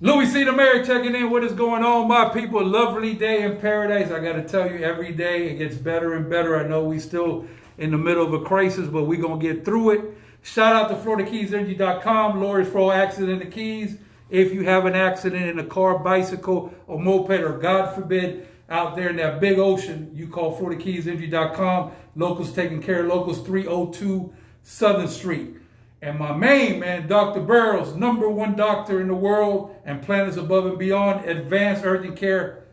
Louie C. the Mayor checking in. What is going on, my people? Lovely day in paradise. I got to tell you, every day it gets better and better. I know we still in the middle of a crisis, but we're going to get through it. Shout out to FloridaKeysEnergy.com. Lawyers for all accident in the Keys. If you have an accident in a car, bicycle, or moped, or God forbid, out there in that big ocean, you call FloridaKeysEnergy.com. Locals taking care of locals, 302 Southern Street. And my main man, Dr. Burrows, #1 doctor in the world and planets above and beyond, advanced urgent care,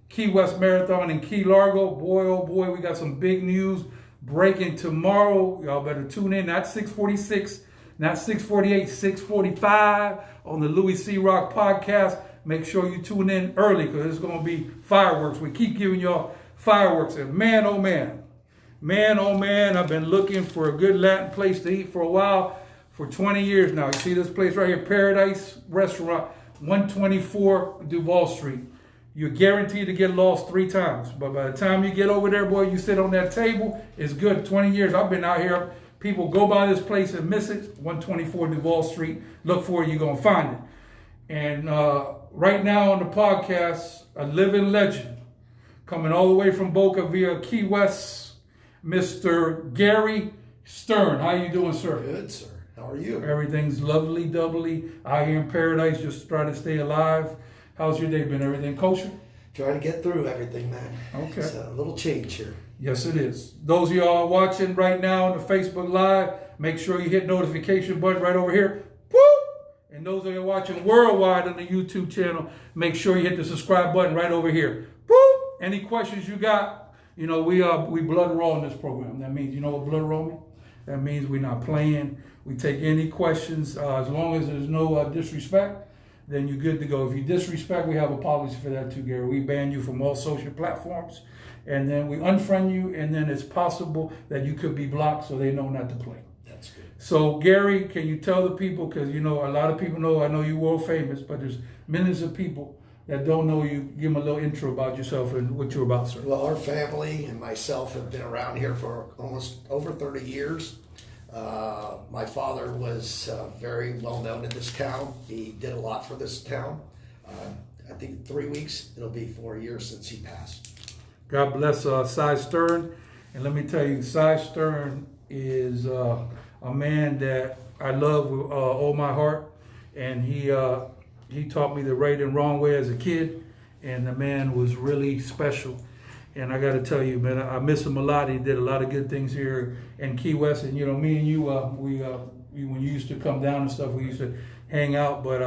Key West Marathon in Key Largo. Boy, oh boy, we got some big news breaking tomorrow. Y'all better tune in, not 6:46, not 6:48, 6:45 on the Louie C. Rock podcast. Make sure you tune in early because it's going to be fireworks. We keep giving y'all fireworks. And man, oh man, I've been looking for a good Latin place to eat for a while. For 20 years now. You see this place right here, Paradise Restaurant, 124 Duval Street. You're guaranteed to get lost 3 times. But by the time you get over there, boy, you sit on that table, it's good. 20 years. I've been out here. People go by this place and miss it. 124 Duval Street. Look for it. You're going to find it. And right now on the podcast, a living legend. Coming all the way from Boca via Key West, Mr. Gary Stern. How you doing, sir? Good, sir. How are you? Everything's lovely, doubly. Out here in paradise, just trying to stay alive. How's your day been? Everything kosher? Trying to get through everything, man. Okay. It's a little change here. Yes, it is. Those of y'all watching right now on the Facebook Live, make sure you hit notification button right over here. Woo! And those of you watching worldwide on the YouTube channel, make sure you hit the subscribe button right over here. Woo! Any questions you got? You know, we blood raw in this program. That means, you know what blood raw means? That means we're not playing. We take any questions. As long as there's no disrespect, then you're good to go. If you disrespect, we have a policy for that too, Gary. We ban you from all social platforms, and then we unfriend you, and then it's possible that you could be blocked so they know not to play. That's good. So, Gary, can you tell the people, because, you know, a lot of people know, I know you're world famous, but there's millions of people that don't know you. Give them a little intro about yourself and what you're about, sir. Well, our family and myself have been around here for almost over 30 years. My father was very well known in this town. He did a lot for this town. I think 3 weeks, it'll be 4 years since he passed. God bless Cy Stern. And let me tell you, Cy Stern is a man that I love with all my heart. And he taught me the right and wrong way as a kid. And the man was really special. And I got to tell you, man, I miss him a lot. He did a lot of good things here in Key West. And, you know, me and you, when you used to come down and stuff, we used to hang out. But,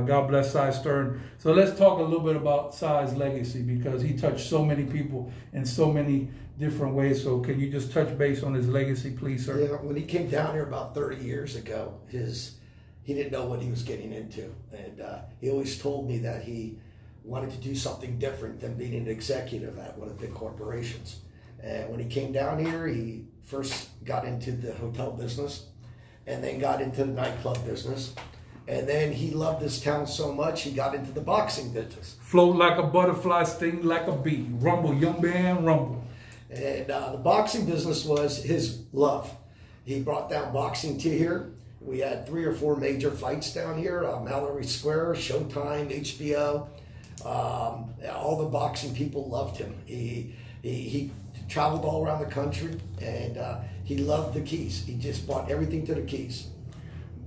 God bless Cy Stern. So let's talk a little bit about Cy's legacy, because he touched so many people in so many different ways. So can you just touch base on his legacy, please, sir? Yeah, when he came down here about 30 years ago, he didn't know what he was getting into. And he always told me that he wanted to do something different than being an executive at one of the big corporations. And when he came down here, he first got into the hotel business and then got into the nightclub business. And then he loved this town so much, he got into the boxing business. Float like a butterfly, sting like a bee. Rumble, young man, rumble. And the boxing business was his love. He brought down boxing to here. We had 3 or 4 major fights down here, Mallory Square, Showtime, HBO. All the boxing people loved him. He traveled all around the country, and he loved the Keys. He just brought everything to the Keys.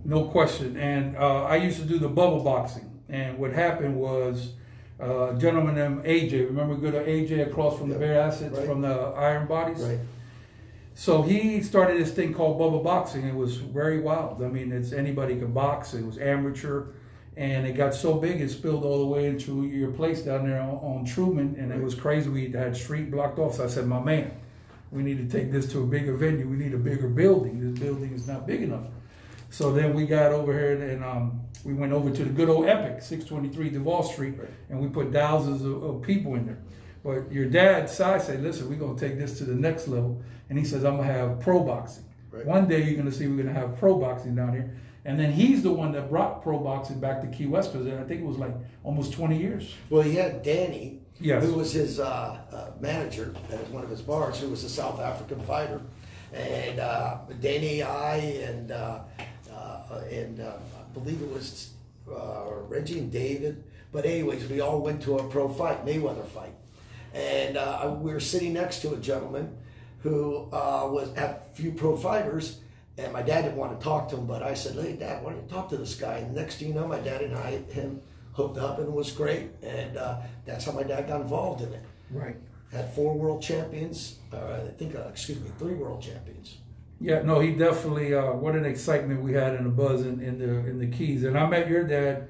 No question. And I used to do the bubble boxing. And what happened was a gentleman named AJ, remember good old AJ across from the Bear Assets, right, from the Iron Bodies? Right. So he started this thing called bubble boxing. It was very wild. I mean, it's anybody could box. It was amateur. And it got so big, it spilled all the way into your place down there on Truman. And it was crazy. We had street blocked off. So I said, my man, we need to take this to a bigger venue. We need a bigger building. This building is not big enough. So then we got over here and we went over to the good old Epic, 623 Duval Street, and we put thousands of people in there. But your dad, Cy, said, listen, we're going to take this to the next level. And he says, I'm going to have pro boxing. Right. One day you're going to see we're going to have pro boxing down here. And then he's the one that brought pro boxing back to Key West, because I think it was like almost 20 years. Well, he had Danny, yes, who was his manager at one of his bars, who was a South African fighter. And Danny, I believe it was Reggie and David. But anyways, we all went to a pro fight, Mayweather fight. And we were sitting next to a gentleman who had a few pro fighters. And my dad didn't want to talk to him, but I said, hey, Dad, why don't you talk to this guy? And next thing you know, my dad and him hooked up, and it was great. And that's how my dad got involved in it. Right. Had 4 world champions, I think, 3 world champions. Yeah, no, he definitely, what an excitement we had and a buzz in the Keys. And I met your dad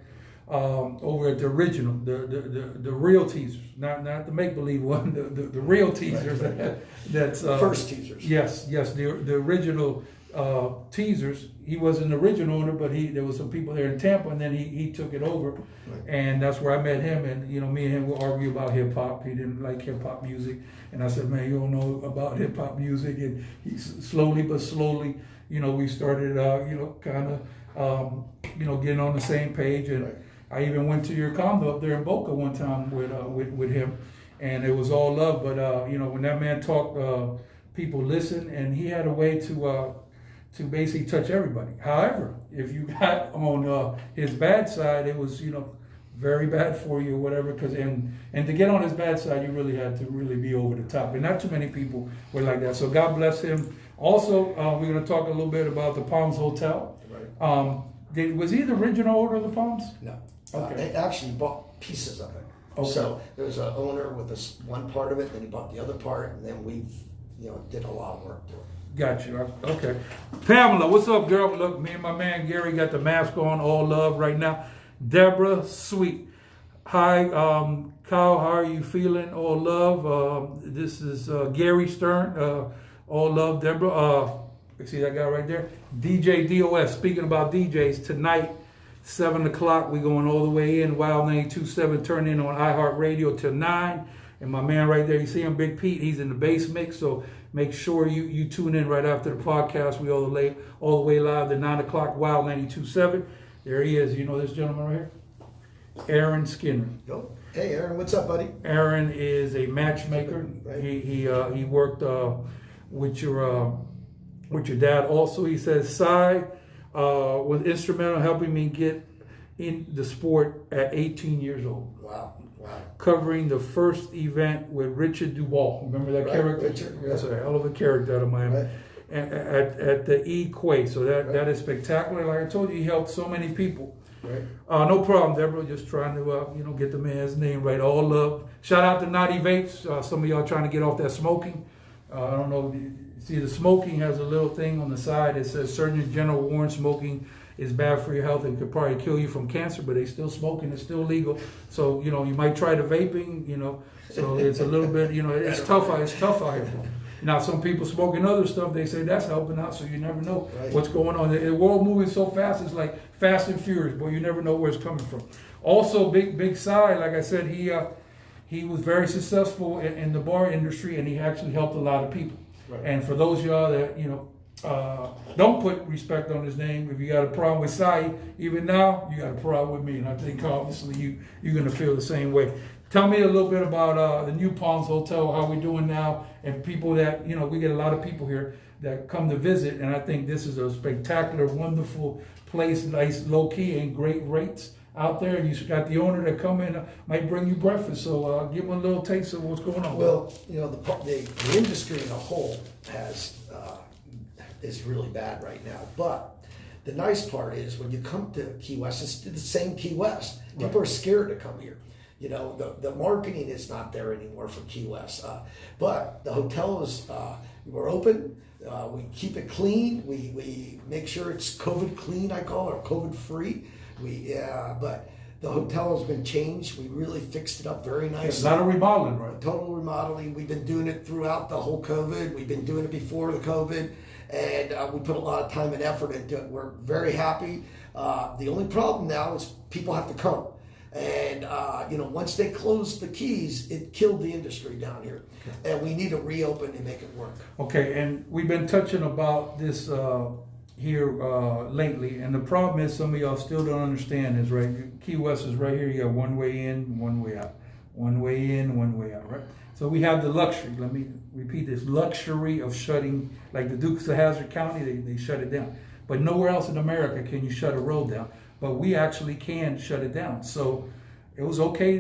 over at the original, the real teasers, not the make-believe one, the real teasers. Right. That's first teasers. Yes, the original teasers. He wasn't the original owner, but there was some people there in Tampa, and then he took it over, Right. and that's where I met him. And me and him would argue about hip hop. He didn't like hip hop music, and I said, man, you don't know about hip hop music. And he slowly but slowly, we started, kind of, getting on the same page. And Right. I even went to your condo up there in Boca one time with him, and it was all love. But when that man talked, people listened, and he had a way to basically touch everybody. However, if you got on his bad side, it was very bad for you or whatever. And to get on his bad side, you really had to really be over the top. And not too many people were like that. So God bless him. Also, we're going to talk a little bit about the Palms Hotel. Right. Was he the original owner of the Palms? No. Okay. He actually bought pieces of it. Okay. So there was an owner with this one part of it, then he bought the other part, and then we did a lot of work to it. Got you. Okay. Pamela, what's up, girl? Look, me and my man Gary got the mask on, all love right now. Deborah, sweet. Hi, Kyle, how are you feeling? All love. This is Gary Stern. All love, Deborah. See that guy right there? DJ DOS. Speaking about DJs, tonight, 7 o'clock, we going all the way in. Wild 92.7, turn in on iHeartRadio till 9. And my man right there, you see him, Big Pete, he's in the bass mix. So make sure you tune in right after the podcast. We all the way live to 9 o'clock, Wild 92.7. There he is. You know this gentleman right here? Aaron Skinner. Yo. Hey, Aaron, what's up, buddy? Aaron is a matchmaker. Right. He worked with your dad also. He says, Cy was instrumental in helping me get in the sport at 18 years old. Wow. Covering the first event with Richard Duval. Remember that character? Richard, That's a hell of a character out of Miami. Right. At the E-Quay. So that is spectacular. Like I told you, he helped so many people. Right. No problem, Deborah. Just trying to get the man's name right. All love. Shout out to Naughty Vapes. Some of y'all trying to get off that smoking. I don't know. See, the smoking has a little thing on the side. It says Surgeon General warns smoking is bad for your health and could probably kill you from cancer, but they still smoking. It's still legal. So, you might try the vaping, so it's a little bit, it's tough out here. Now, some people smoking other stuff, they say that's helping out, so you never know what's going on. The world moving so fast, it's like Fast and Furious, but you never know where it's coming from. Also, Big Cy, like I said, he was very successful in the bar industry, and he actually helped a lot of people. Right. And for those of y'all that, don't put respect on his name. If you got a problem with Sai, even now, you got a problem with me. And I think obviously you're going to feel the same way. Tell me a little bit about the New Palms Hotel, how we're doing now, and people that, we get a lot of people here that come to visit. And I think this is a spectacular, wonderful place, nice, low-key, and great rates out there. And you got the owner that come in, might bring you breakfast. So give them a little taste of what's going on. Well, the industry as a whole is really bad right now. But the nice part is when you come to Key West, it's the same Key West. People are scared to come here. The marketing is not there anymore for Key West. But the hotel is, we're open. We keep it clean. We make sure it's COVID clean, I call it, or COVID free. But the hotel has been changed. We really fixed it up very nicely. It's not a remodeling, right? Total remodeling. We've been doing it throughout the whole COVID. We've been doing it before the COVID. And we put a lot of time and effort into it. We're very happy. The only problem now is people have to come. And, once they closed the Keys, it killed the industry down here. Okay. And we need to reopen and make it work. Okay, and we've been touching about this here lately. And the problem is some of y'all still don't understand is, right, Key West is right here. You got one way in, one way out. One way in, one way out, right? So we have the luxury, let me repeat this, luxury of shutting, like the Dukes of Hazzard County, they shut it down. But nowhere else in America can you shut a road down. but we actually can shut it down. So it was okay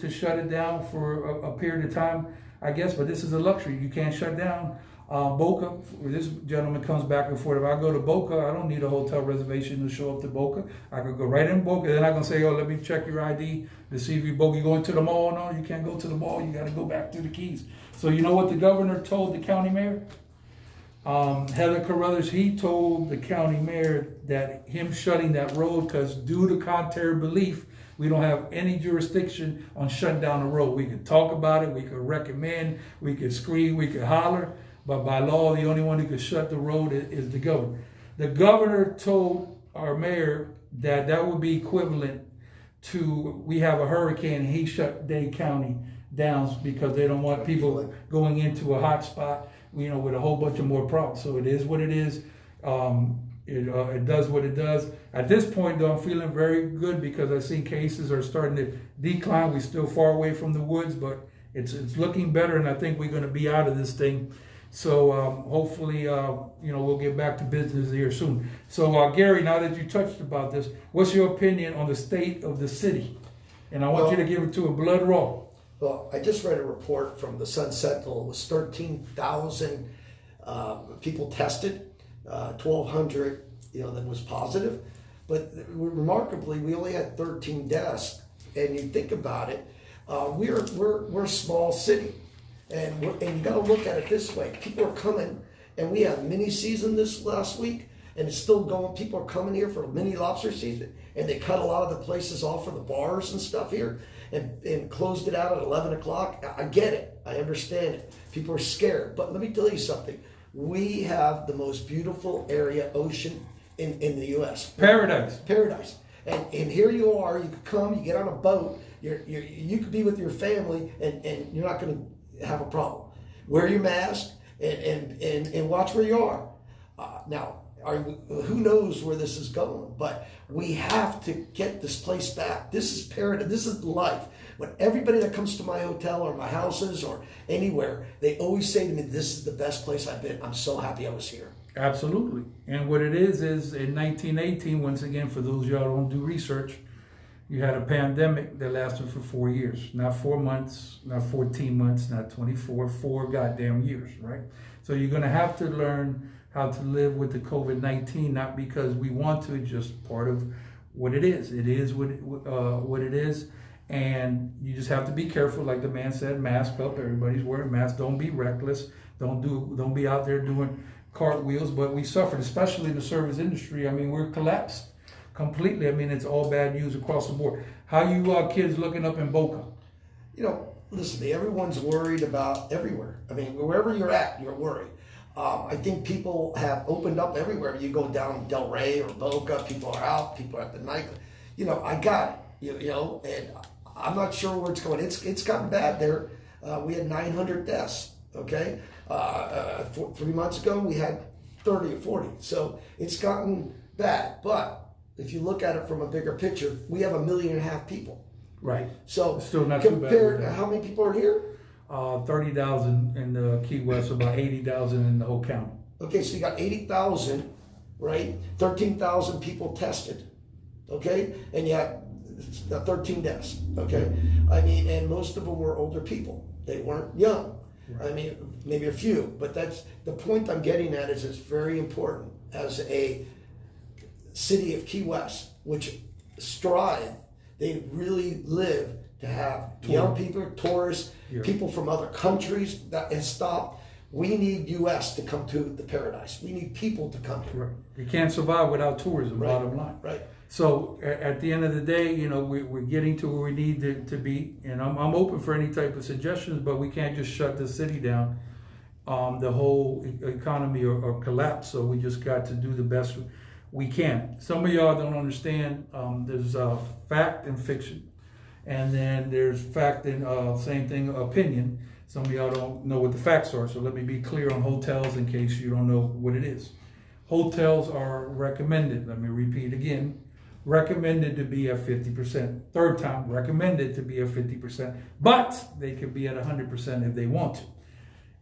to shut it down for a period of time, I guess, but this is a luxury. You can't shut down Boca. This gentleman comes back and forth. If I go to Boca, I don't need a hotel reservation to show up to Boca. I could go right in Boca. Then I can say, oh, let me check your ID to see if you're Boca. You going to the mall? No, you can't go to the mall. You got to go back through the Keys. So you know what the governor told the county mayor? Heather Carruthers, he told the county mayor that him shutting that road, because due to contrary belief, we don't have any jurisdiction on shutting down the road. We could talk about it, we could recommend, we could scream, we could holler, but by law, the only one who could shut the road is the governor. The governor told our mayor that that would be equivalent to, we have a hurricane and he shut Dade County down because they don't want people going into a hot spot, with a whole bunch of more problems. So it is what it is. It does what it does. At this point, though, I'm feeling very good because I see cases are starting to decline. We're still far away from the woods, but it's looking better, and I think we're going to be out of this thing. So hopefully, we'll get back to business here soon. So Gary, now that you touched about this, what's your opinion on the state of the city? And I want you to give it to a blood raw. Well, I just read a report from the Sun Sentinel. It was 13,000 people tested. 1,200, that was positive, but remarkably, we only had 13 deaths. And you think about it, we're a small city, and you got to look at it this way: people are coming, and we had mini season this last week, and it's still going. People are coming here for mini lobster season, and they cut a lot of the places off for the bars and stuff here, and closed it out at 11 o'clock. I get it, I understand it. People are scared, but let me tell you something. We have the most beautiful ocean in the U.S. Paradise. And here you are, you could come, you get on a boat, you could be with your family, and you're not going to have a problem. Wear your mask and watch where you are. Who knows where this is going, but we have to get this place back. This is paradise, this is life. When everybody that comes to my hotel or my houses or anywhere, they always say to me, this is the best place I've been. I'm so happy I was here. Absolutely. And what it is in 1918, once again, for those of y'all who don't do research, you had a pandemic that lasted for 4 years. Not 4 months, not 14 months, not 24, 4 goddamn years, right? So you're going to have to learn how to live with the COVID-19, not because we want to, it's just part of what it is. It is what it is. And you just have to be careful, like the man said, mask up, everybody's wearing masks, don't be reckless, don't be out there doing cartwheels. But we suffered, especially in the service industry. I mean, we're collapsed completely. I mean, it's all bad news across the board. How you kids looking up in Boca? Listen, everyone's worried about everywhere. I mean, wherever you're at, you're worried. I think people have opened up everywhere. You go down Del Rey or Boca, people are out, people are at the nightclub. I got it, and I'm not sure where it's going. It's gotten bad there. We had 900 deaths, okay? 3 months ago, we had 30 or 40. So it's gotten bad. But if you look at it from a bigger picture, we have 1.5 million people. Right. So still not too bad. Compared to how many people are here? 30,000 in the Key West, about 80,000 in the whole county. Okay, so you got 80,000, right? 13,000 people tested, okay? And you had 13 deaths, okay? I mean, and most of them were older people. They weren't young. Right. I mean, maybe a few, but that's the point I'm getting at. Is it's very important as a city of Key West, which strive, they really live to have young people, tourists, people from other countries that has stopped. We need U.S. to come to the paradise. We need people to come here. Right. You can't survive without tourism, right. Bottom line. Right. So at the end of the day, we're getting to where we need to be. And I'm open for any type of suggestions, but we can't just shut the city down. The whole economy or collapse. So we just got to do the best we can. Some of y'all don't understand. There's fact and fiction. And then there's fact and same thing, opinion. Some of y'all don't know what the facts are, so let me be clear on hotels in case you don't know what it is. Hotels are recommended, let me repeat again, recommended to be at 50%. Third time, recommended to be at 50%, but they could be at 100% if they want to.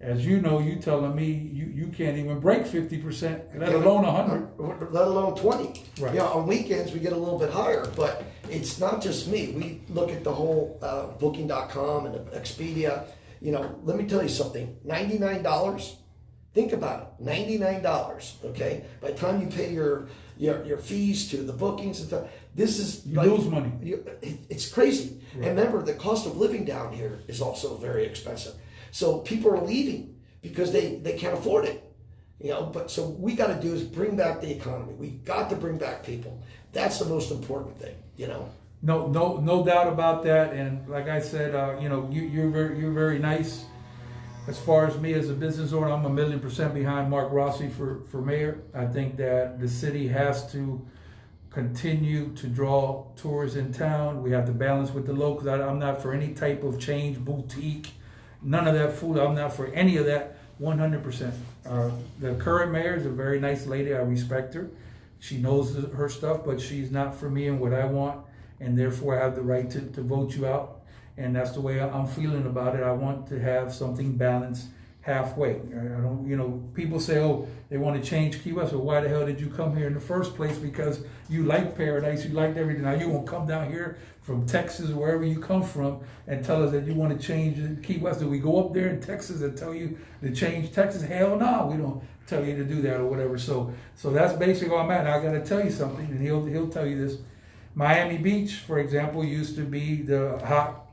as you know, you telling me you can't even break 50%, let alone 100. Let alone 20. Right. Yeah, on weekends we get a little bit higher, but it's not just me. We look at the whole Booking.com and Expedia. You know, let me tell you something. $99. Think about it. $99. Okay. By the time you pay your fees to the bookings and stuff, this is you lose money. It's crazy. Right. And remember, the cost of living down here is also very expensive. So people are leaving because they can't afford it. You know, but so we got to do is bring back the economy. We got to bring back people. That's the most important thing. You know. No doubt about that. And like I said, you know, you're very nice. As far as me as a business owner, I'm 1,000,000% behind Mark Rossi for mayor. I think that the city has to continue to draw tourists in town. We have to balance with the locals. I'm not for any type of change, boutique, none of that food. I'm not for any of that. 100%. The current mayor is a very nice lady. I respect her. She knows her stuff, but she's not for me and what I want, and therefore I have the right to vote you out. And that's the way I'm feeling about it. I want to have something balanced halfway. I don't, you know, people say, oh, they want to change Key West. Well, why the hell did you come here in the first place? Because you like paradise, you liked everything. Now you won't come down here from Texas or wherever you come from and tell us that you want to change Key West. Do we go up there in Texas and tell you to change Texas? Hell no, we don't tell you to do that or whatever. So that's basically where I'm at. Now, I got to tell you something, and he'll tell you this. Miami Beach, for example, used to be the hot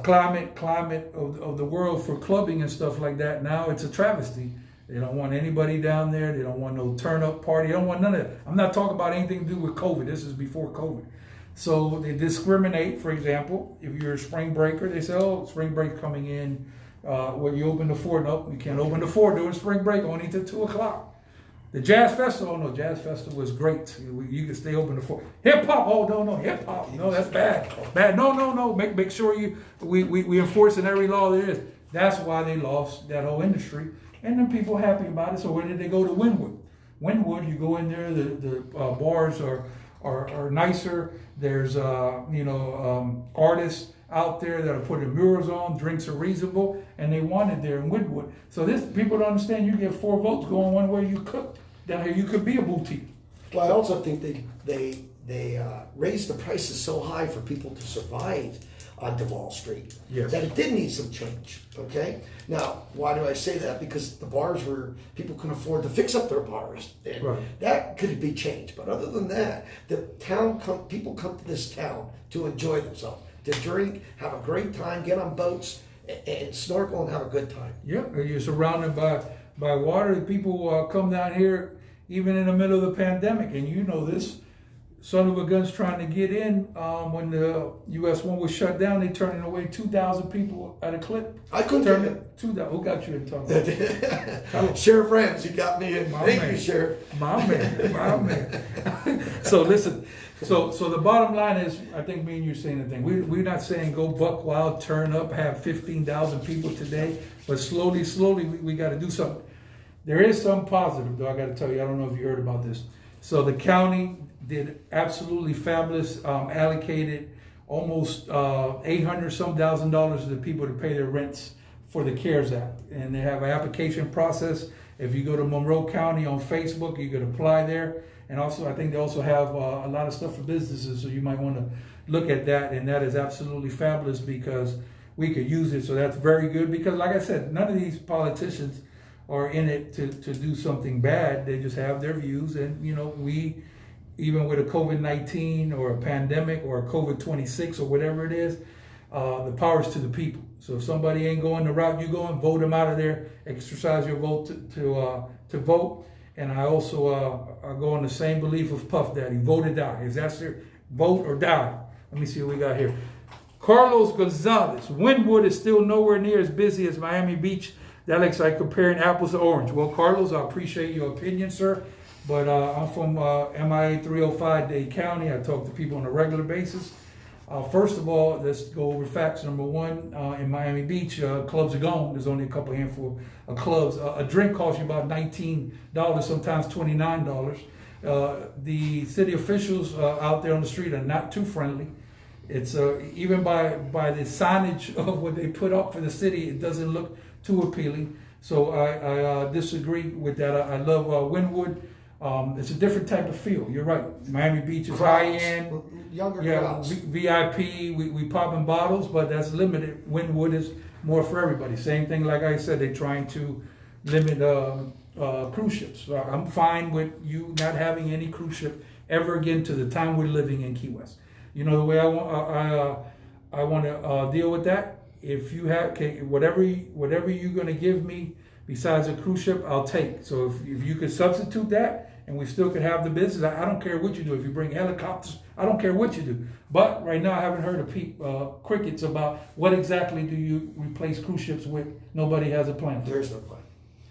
climate of the world for clubbing and stuff like that. Now it's a travesty. They don't want anybody down there. They don't want no turn up party. They don't want none of that. I'm not talking about anything to do with COVID. This is before COVID. So they discriminate. For example, if you're a spring breaker, they say, oh, spring break coming in. Well, you open the fort. Nope, you can't open the fort during spring break, only till 2 o'clock. The Jazz Festival, oh no, Jazz Festival was great. You can stay open for hip hop. Oh no, hip hop. No, that's bad. Bad. No. Make sure we enforcing every law there is. That's why they lost that whole industry, and then people happy about it. So where did they go to Wynwood? Wynwood, you go in there. The bars are nicer. There's artists out there that are putting murals on, drinks are reasonable, and they want it there in Wynwood. So this people don't understand. You get 4 votes going one way. You cook down here. You could be a boutique. Well, I also think they raised the prices so high for people to survive on Duval Street that it did need some change. Okay. Now, why do I say that? Because the bars people couldn't afford to fix up their bars, and that could be changed. But other than that, people come to this town to enjoy themselves, to drink, have a great time, get on boats, and snorkel and have a good time. Yeah, you're surrounded by water. People come down here even in the middle of the pandemic, and you know this. Son of a gun's trying to get in. When the US 1 was shut down, they turning away 2,000 people at a clip. I couldn't turn it. 2,000. Who got you in trouble? Sheriff Rams, you got me in. Thank you, Sheriff. My man. So listen. So the bottom line is, I think me and you are saying the thing. We're not saying go buck wild, turn up, have 15,000 people today, but slowly we got to do something. There is some positive, though. I got to tell you. I don't know if you heard about this. So the county did absolutely fabulous. Allocated almost $800,000 to the people to pay their rents for the CARES Act, and they have an application process. If you go to Monroe County on Facebook, you can apply there. And also, I think they also have a lot of stuff for businesses, so you might want to look at that. And that is absolutely fabulous because we could use it. So that's very good because, like I said, none of these politicians are in it to do something bad. They just have their views. And, you know, we, even with a COVID-19 or a pandemic or a COVID-26 or whatever it is, the power is to the people. So if somebody ain't going the route you're going, vote them out of there, exercise your vote to vote. And I also go on the same belief of Puff Daddy, vote or die. Is that your vote or die? Let me see what we got here. Carlos Gonzalez, Wynwood is still nowhere near as busy as Miami Beach. That looks like comparing apples to orange. Well, Carlos, I appreciate your opinion, sir. But I'm from MIA 305 Dade County. I talk to people on a regular basis. First of all, let's go over facts. Number one, in Miami Beach, clubs are gone. There's only a couple handful of clubs. A drink costs you about $19, sometimes $29. The city officials out there on the street are not too friendly. It's even by the signage of what they put up for the city, it doesn't look too appealing. So I disagree with that. I love Wynwood. It's a different type of feel. You're right. Miami Beach is high end, younger crowds. VIP. We popping bottles, but that's limited. Wynwood is more for everybody. Same thing, like I said, they're trying to limit cruise ships. So I'm fine with you not having any cruise ship ever again to the time we're living in Key West. You know the way I want to deal with that. If you have whatever you're going to give me besides a cruise ship, I'll take. So if you could substitute that and we still could have the business, I don't care what you do. If you bring helicopters, I don't care what you do. But right now I haven't heard of crickets about what exactly do you replace cruise ships with. Nobody has a plan. There's no plan.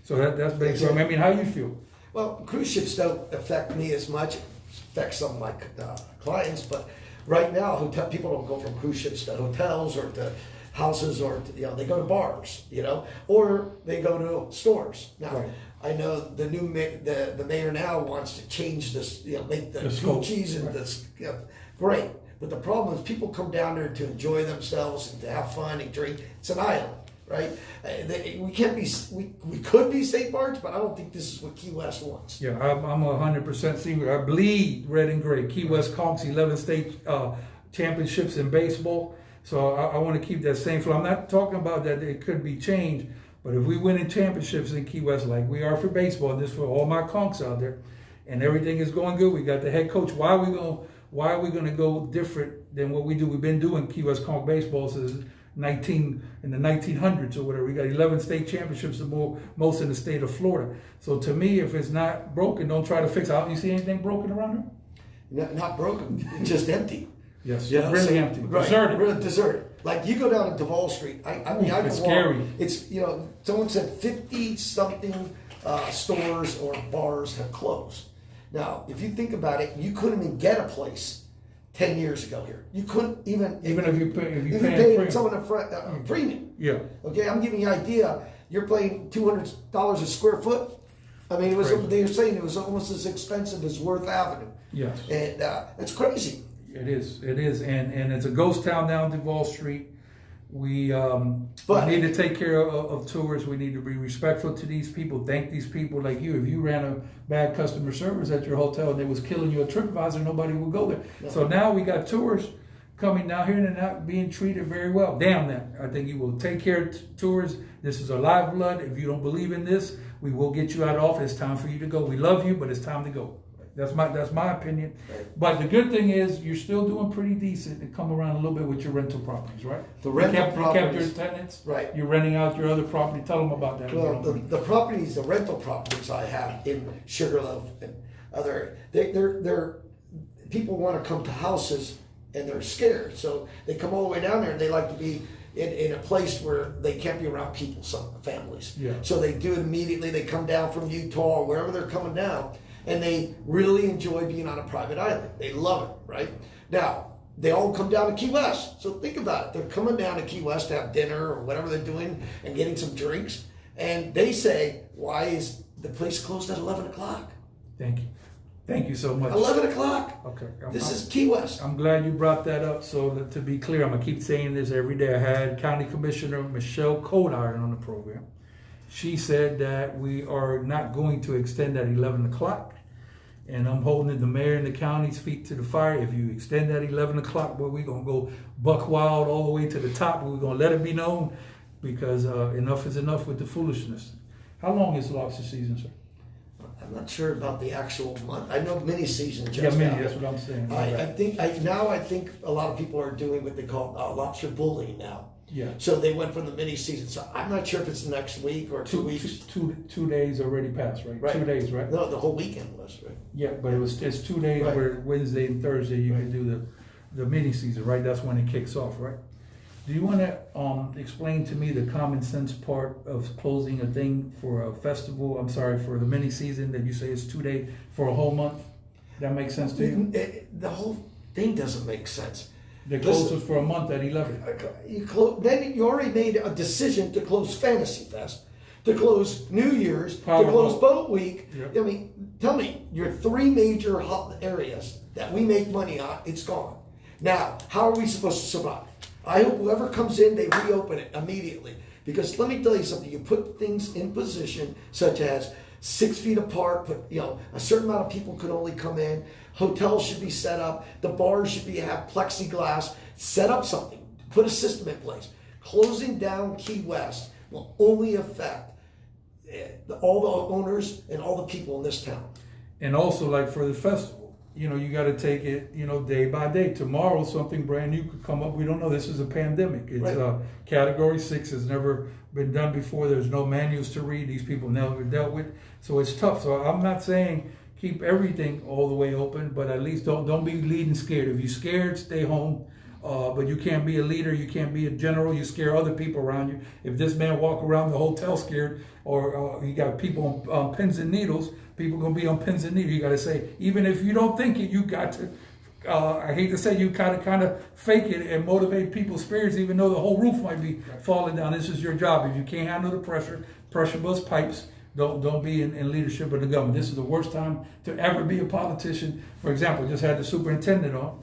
So that's basically, I mean, how you feel? Well, cruise ships don't affect me as much. It affects some of my clients, but right now people don't go from cruise ships to hotels or to houses, or they go to bars, or they go to stores. Now, right. I know the new the mayor now wants to change this, make the Gucci's and this, great. But the problem is people come down there to enjoy themselves and to have fun and drink. It's an island, right? We can't be, we could be St. Bart's, but I don't think this is what Key West wants. Yeah, I'm 100% see. I bleed red and gray. Key West conquers 11 state championships in baseball. So I want to keep that same flow. I'm not talking about that it could be changed, but if we win in championships in Key West like we are for baseball, and this for all my conks out there, and everything is going good, we got the head coach. Why are we going to go different than what we do? We've been doing Key West conk baseball since in the 1900s or whatever. We got 11 state championships, the most in the state of Florida. So to me, if it's not broken, don't try to fix it. You see anything broken around here? Not broken, it's just empty. Yes, really empty. Right, deserted. Really deserted. Like you go down to Duval Street. I mean, I it's can walk. Scary. It's someone said 50-something stores or bars have closed. Now, if you think about it, you couldn't even get a place 10 years ago here. You couldn't even if you paid someone a premium. Yeah. Okay, I'm giving you an idea. You're paying $200 a square foot. I mean, they were saying it was almost as expensive as Worth Avenue. Yes. And it's crazy. It is, and it's a ghost town down Duval Street. We need to take care of tourists. We need to be respectful to these people. Thank these people like you. If you ran a bad customer service at your hotel and they was killing you a TripAdvisor, nobody would go there. No. So now we got tourists coming down here and they're not being treated very well. Damn that. I think you will take care of tourists. This is our lifeblood. If you don't believe in this, we will get you out of office. It's time for you to go. We love you, but it's time to go. That's my opinion. Right. But the good thing is you're still doing pretty decent to come around a little bit with your rental properties, right? The rental properties. You kept your tenants. Right. You're renting out your other property. Tell them about that. Well, the rental properties I have in Sugarloaf and other, they're people want to come to houses and they're scared. So they come all the way down there and they like to be in a place where they can't be around people, some families. Yeah. So they do it immediately. They come down from Utah or wherever they're coming down. And they really enjoy being on a private island. They love it, right? Now, they all come down to Key West. So think about it. They're coming down to Key West to have dinner or whatever they're doing and getting some drinks. And they say, why is the place closed at 11 o'clock? Thank you. Thank you so much. 11 o'clock. Okay. This is Key West. I'm glad you brought that up. So that, to be clear, I'm going to keep saying this every day. I had County Commissioner Michelle Codiron on the program. She said that we are not going to extend at 11 o'clock. And I'm holding the mayor and the county's feet to the fire. If you extend that 11 o'clock, boy, we're going to go buck wild all the way to the top. We're going to let it be known because enough is enough with the foolishness. How long is lobster season, sir? I'm not sure about the actual month. I know mini season just yeah, now. That's what I'm saying. I think a lot of people are doing what they call lobster bullying now. Yeah. So they went from the mini season. So I'm not sure if it's next week or 2 weeks. 2 days already passed, right? 2 days, right? No, the whole weekend was, right? Yeah, but it's 2 days right. Where Wednesday and Thursday you can do the mini season, right? That's when it kicks off, right? Do you want to explain to me the common sense part of closing a thing for a festival? I'm sorry, for the mini season that you say is 2 days for a whole month? That makes sense to you? The whole thing doesn't make sense. They closed it for a month at 11. Then you already made a decision to close Fantasy Fest, to close New Year's, to close Boat Week. Yep. I mean, tell me, your three major areas that we make money on, it's gone. Now, how are we supposed to survive? I hope whoever comes in, they reopen it immediately. Because let me tell you something, you put things in position such as 6 feet apart, a certain amount of people could only come in, hotels should be set up, the bars should have plexiglass, set up something, put a system in place. Closing down Key West will only affect all the owners and all the people in this town. And also, like for the festival, you got to take it, day by day. Tomorrow, something brand new could come up. We don't know. This is a pandemic. It's right. Category 6 has never been done before. There's no manuals to read. These people never dealt with. So it's tough. So I'm not saying keep everything all the way open, but at least don't be leading scared. If you're scared, stay home. But you can't be a leader, you can't be a general, you scare other people around you. If this man walk around the hotel scared, or you got people on pins and needles, people gonna be on pins and needles. You gotta say, even if you don't think it, you got to, I hate to say, you kind of fake it and motivate people's spirits, even though the whole roof might be falling down. This is your job. If you can't handle the pressure bust pipes. Don't be in leadership of the government. This is the worst time to ever be a politician. For example, just had the superintendent on.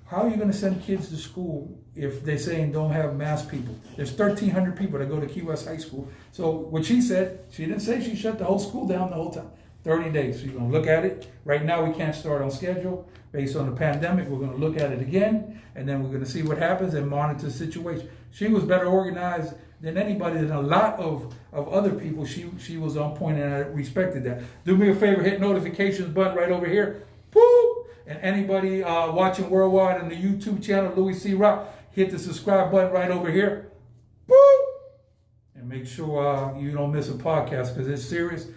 How are you going to send kids to school if they're saying don't have mask people? There's 1,300 people that go to Key West High School. So what she said, she didn't say she shut the whole school down the whole time. 30 days. So you're going to look at it. Right now we can't start on schedule based on the pandemic. We're going to look at it again, and then we're going to see what happens and monitor the situation. She was better organized than anybody, than a lot of other people. She was on point, and I respected that. Do me a favor, hit notifications button right over here. Boop! And anybody watching worldwide on the YouTube channel, Louie C. Rock, hit the subscribe button right over here. Boop! And make sure you don't miss a podcast because it's serious.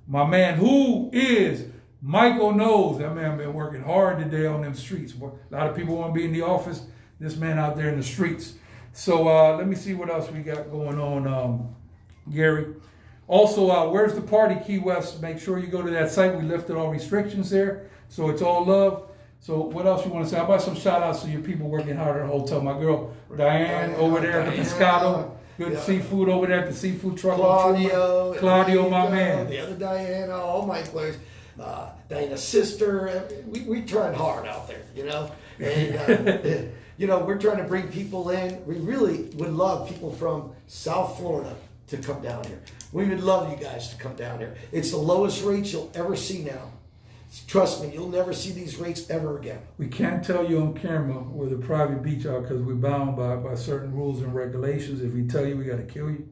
My man, who is Michael Knows. That man been working hard today on them streets. A lot of people want to be in the office. This man out there in the streets. So let me see what else we got going on, Gary. Also, where's the party, Key West? Make sure you go to that site. We lifted all restrictions there. So it's all love. So what else you want to say? How about some shout outs to your people working hard at the hotel? My girl Diane over there at the Pescado. Good seafood over there at the seafood truck. Claudio, my man. The other Diana, all my players. Diana's sister. We trying hard out there, And, we're trying to bring people in. We really would love people from South Florida to come down here. We would love you guys to come down here. It's the lowest rates you'll ever see now. Trust me, you'll never see these rates ever again. We can't tell you on camera where the private beach are because we're bound by certain rules and regulations. If we tell you, we got to kill you.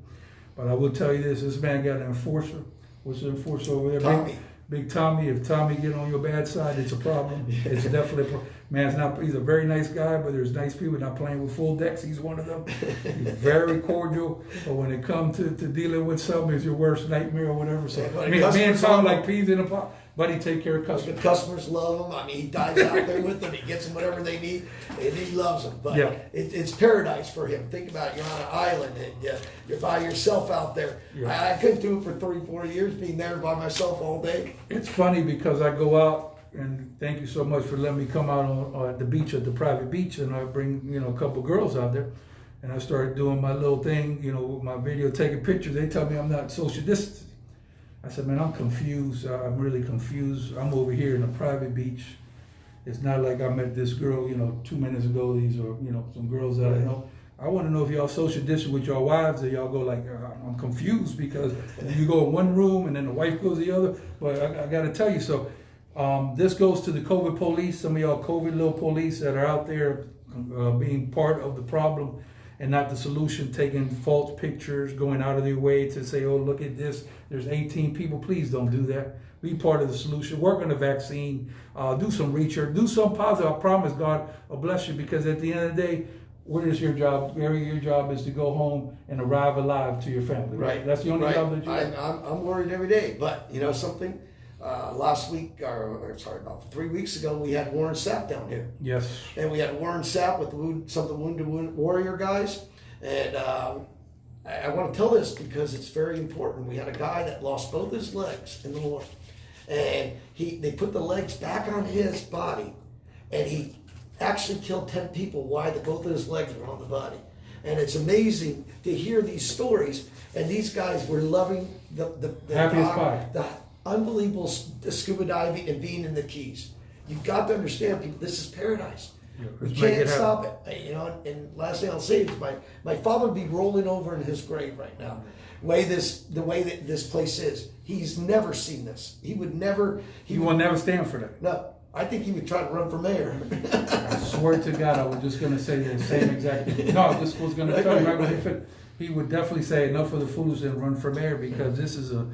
But I will tell you this man got an enforcer. What's the enforcer over there? Tommy. Big Tommy. If Tommy get on your bad side, it's a problem. Yeah. It's definitely a problem. He's a very nice guy, but there's nice people not playing with full decks. He's one of them. He's very cordial. But when it comes to dealing with something, it's your worst nightmare or whatever. So me and Tom like peas in a pot. But he take care of customers. The customers love him. He dives out there with them. He gets them whatever they need, and he loves them. But it's paradise for him. Think about it. You're on an island, and you're by yourself out there. Yeah. I couldn't do it for 34 years, being there by myself all day. It's funny because I go out, and thank you so much for letting me come out on the beach, at the private beach, and I bring a couple girls out there, and I started doing my little thing, with my video, taking pictures. They tell me I'm not social distancing. I said, man, I'm confused. I'm really confused. I'm over here in a private beach. It's not like I met this girl, 2 minutes ago. These are, some girls that I know. I want to know if y'all social distance with your wives, or y'all go like, I'm confused because you go in one room and then the wife goes the other. But I got to tell you, so this goes to the COVID police, some of y'all COVID little police that are out there being part of the problem and not the solution, taking false pictures, going out of their way to say, oh, look at this, there's 18 people. Please don't do that. Be part of the solution. Work on the vaccine. Do some research. Do some positive. I promise God will bless you, because at the end of the day, what is your job? Gary, your job is to go home and arrive alive to your family. Right. That's the only job that you have. I'm worried every day. But you know something? Last week, about 3 weeks ago, we had Warren Sapp down here. Yes. And we had Warren Sapp with some of the Wounded Warrior guys. And I want to tell this because it's very important. We had a guy that lost both his legs in the war. And they put the legs back on his body. And he actually killed 10 people while both of his legs were on the body. And it's amazing to hear these stories. And these guys were loving the unbelievable scuba diving and being in the Keys. You've got to understand, people, this is paradise. We let's make it can't happen. stop it. You know, and last thing I'll say is my father would be rolling over in his grave right now. The way that this place is, he's never seen this. He would never. He will never stand for that. No, I think he would try to run for mayor. I swear to God, I was just going to say the same exact thing. No, I just was going to tell you right when it fit. He would definitely say enough of the fools and run for mayor, because this is a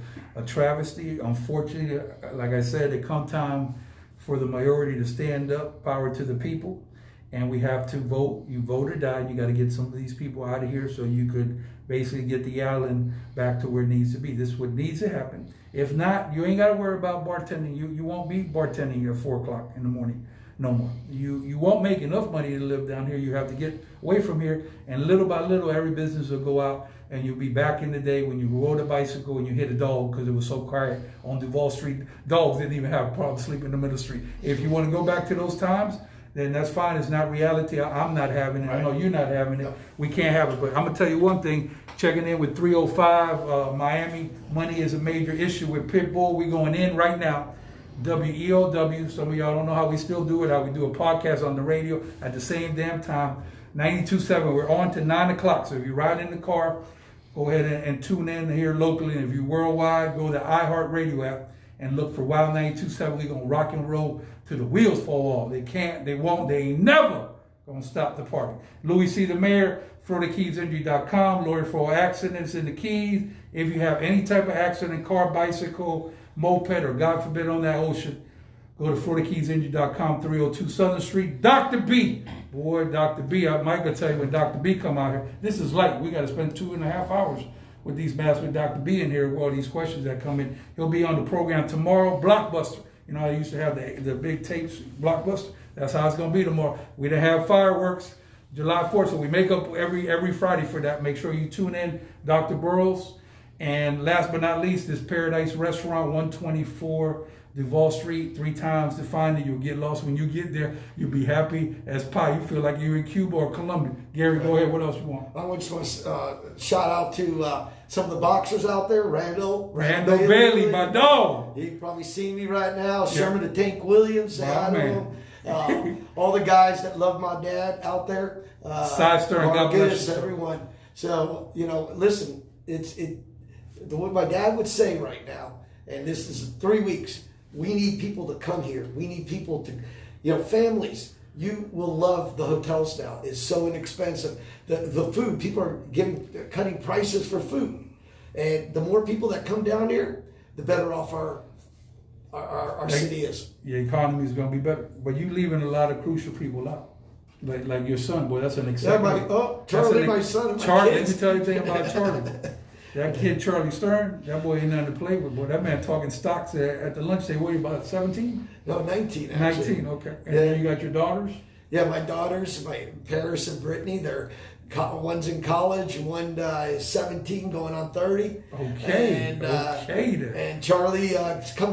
travesty. Unfortunately, like I said, it come time for the majority to stand up, power to the people, and we have to vote. You vote or die. You got to get some of these people out of here so you could basically get the island back to where it needs to be. This is what needs to happen. If not, you ain't got to worry about bartending. You won't be bartending at 4 o'clock in the morning no more. You won't make enough money to live down here. You have to get away from here, and little by little, every business will go out, and you'll be back in the day when you rode a bicycle and you hit a dog because it was so quiet on Duval Street. Dogs didn't even have a problem sleeping in the middle of the street. If you want to go back to those times, then that's fine. It's not reality. I'm not having it. I know you're not having it. We can't have it. But I'm going to tell you one thing. Checking in with 305 Miami. Money is a major issue with Pitbull. We're going in right now. WEOW. Some of y'all don't know how we still do it. How we do a podcast on the radio at the same damn time. 92.7. We're on to 9 o'clock. So if you ride in the car, go ahead and tune in here locally. And if you're worldwide, go to the iHeartRadio app and look for Wild 92.7. We're going to rock and roll till the wheels fall off. They can't, they won't, they ain't never going to stop the party. Louie C. the Mayor, FloridaKeysInjury.com, lawyer for all accidents in the Keys. If you have any type of accident, car, bicycle, moped, or God forbid on that ocean, go to FloridaKeysInjury.com, 302 Southern Street. Dr. B. Boy, Dr. B. Mike will tell you when Dr. B come out here. This is light. We got to spend 2.5 hours with these masks with Dr. B in here with all these questions that come in. He'll be on the program tomorrow. Blockbuster. You know, I used to have the big tapes, Blockbuster. That's how it's going to be tomorrow. We didn't have fireworks July 4th, so we make up every Friday for that. Make sure you tune in, Dr. Burrows. And last but not least, this Paradise Restaurant, 124 Duval Street, 3 times to find it. You'll get lost when you get there. You'll be happy as pie. You feel like you're in Cuba or Colombia. Gary, go ahead. What else you want? I just want to shout out to some of the boxers out there. Randall Bailey, my dog. He probably see me right now. Sherman the Tank Williams, say hi to him. All the guys that love my dad out there. Side Stern, God bless you. Everyone. So, you know, listen, what my dad would say right now, and this is 3 weeks, we need people to come here. We need people to, you know, families. You will love the hotels now. It's so inexpensive. The food, people are cutting prices for food. And the more people that come down here, the better off our city is. Your economy is going to be better. But you leaving a lot of crucial people out. Like your son, boy, that's an exception. Charlie, my son, and my Charlie, kids. let me tell you anything about Charlie. That kid, Charlie Stern, that boy ain't nothing to play with, boy. That man talking stocks at the lunch table. What are you, about 17? No, 19, actually. 19, okay. And then you got your daughters? Yeah, my daughters, my Paris and Brittany, one's in college, one is 17 going on 30. Okay, and Charlie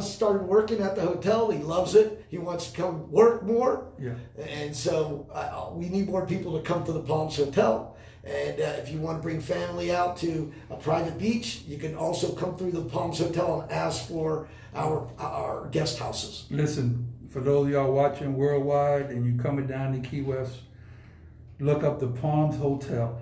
started working at the hotel. He loves it. He wants to come work more. Yeah. And so we need more people to come to the Palms Hotel. And if you want to bring family out to a private beach, you can also come through the Palms Hotel and ask for our guest houses. Listen, for those of y'all watching worldwide and you coming down to Key West, look up the Palms Hotel.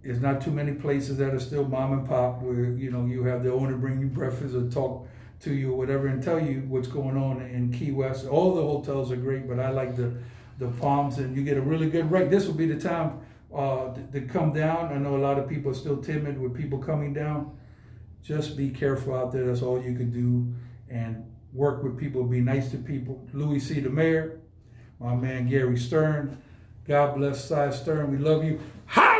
There's not too many places that are still mom and pop where, you know, you have the owner bring you breakfast or talk to you or whatever and tell you what's going on in Key West. All the hotels are great, but I like the Palms, and you get a really good rate. This will be the time to come down. I know a lot of people are still timid with people coming down. Just be careful out there. That's all you can do. And work with people. Be nice to people. Louie C. the Mayor. My man Gary Stern. God bless Cy Stern. We love you. Ha!